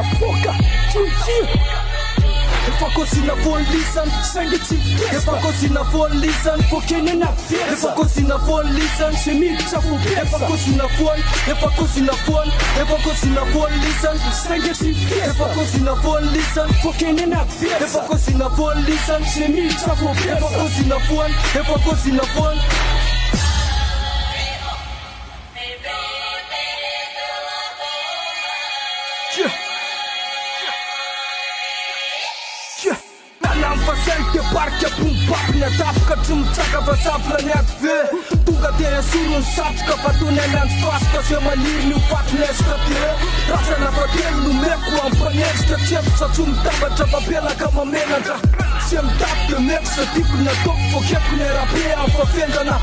motherfucker. If I go see na phone listen, send it to if I go see na phone listen, for Kenyan affairs. If I go see na phone listen, she me chafu. If I go see na phone, if I go see na phone, if I go see na phone listen, send it to if I go see na phone listen, for Kenyan affairs. If I go see na phone listen, she me chafu. If I go see na phone, if I go see na phone. Sente parque pum pap na tapka zum tsaka va safla net ve tunga te surun satska va tunen faska se manir nu fatneska te rasa na hotel nu meku ampanesta chepsa zum taba taba bela kama menadra sem tap de mexa tipo na top for kep ne rapea for fendana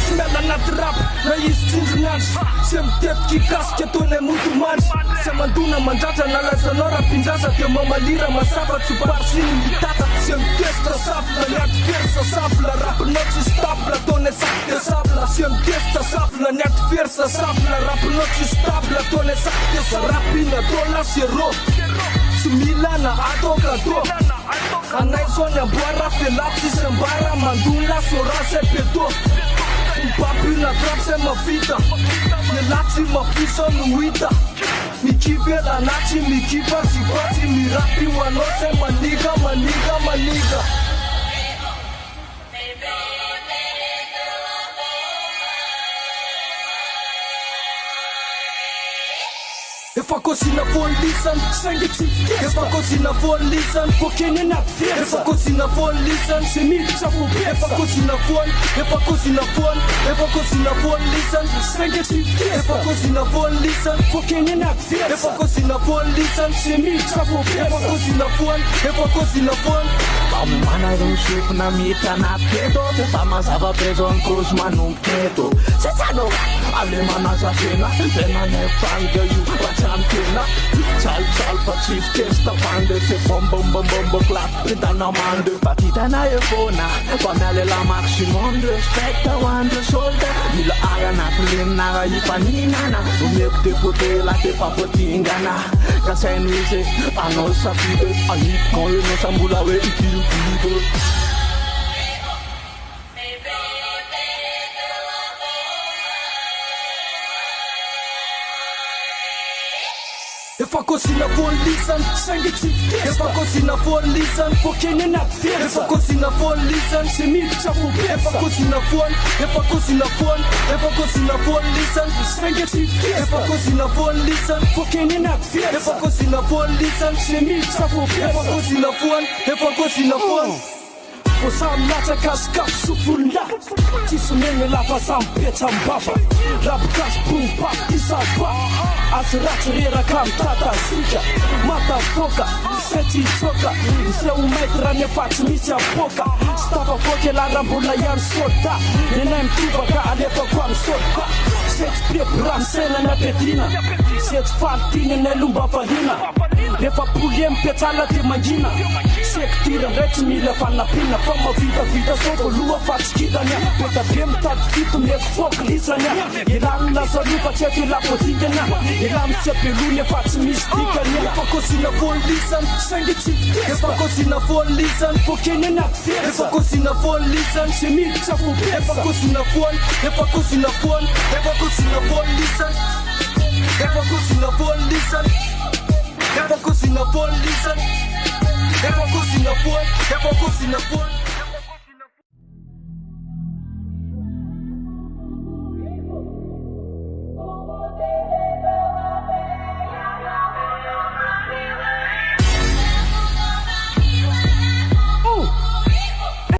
smela na trap na istinjnans sem tetki kaske tune muito mais sem manduna mandata na la sonora pinzasa te mamalira masaba tsuparsin tata sem testa safla net versa safla rap not stabla tone sakte sabla sem testa safla net versa safla rap not stabla tone sakte rapina tola sero sumilana atoka to anai sonya boara felati sembara mandula sora se peto papi na trap se mafita ne lati mafisa nuita mi kivela nachi mi kiva sipati mi rapi wanose maniga If I go see na phone listen, send it to if I go see na phone listen, for Kenyan affairs. If I go see na phone listen, she me chafu. If I go see na phone, if I go see na phone, if I go see na phone listen, send it to if I go see na phone listen, for Kenyan affairs. If I go see na phone listen, she me chafu. If I go see na phone, if I go see na phone. Kami mana yung shift na mita na keto tama sa vapezo ang cruise manumketo sa sano alema na sa pena tena ne panga you pachantina chal pa chief testa pande se bom clap pita na mande patita na yefona pamele la maximum respect one the shoulder nila aga na plin na ipanina na umekte pote la te papotingana kasi nise ano sa pide anip ko no sambula we ikiru people. If I go see na phone listen, send it to if I go see na phone listen, for Kenyan affairs. If I go see na phone listen, she me chafu. If I go see na phone, if I go see na phone, if I go see na phone listen, send it to if I go see na phone listen, for Kenyan affairs. If I go see na phone listen, she me chafu. If I go see na phone, if I go see na phone. For some nata kaskap sufulla Tisumene lava sampeta mbaba Rap gas boom bap disava Asrat rera kam tata sika Mata foka, seti toka Se umetra ne fatimisia poka Stava foke la rambula yan soda Nena mtuba ka alefa kwam soda Set pep ram sena na petrina Set faltine ne lumba vahina Lefa puliem petala de magina Sektira reti mi lefa na pina Fama vida soko lua fatskidanya Peta bem tad fitu mek fok lisanya Ilang nasa lupa cheti la potiganya Ilang sepelunya fatsmistikanya If I go see na phone listen, send it to if I go see na phone listen, for Kenyan affairs. If I go see na phone listen, she me chafu. If I go see na phone, if I go see na phone, if I go see na phone listen, if I go see na phone listen, if I go see na phone listen, if I go see na phone, if I go see na phone.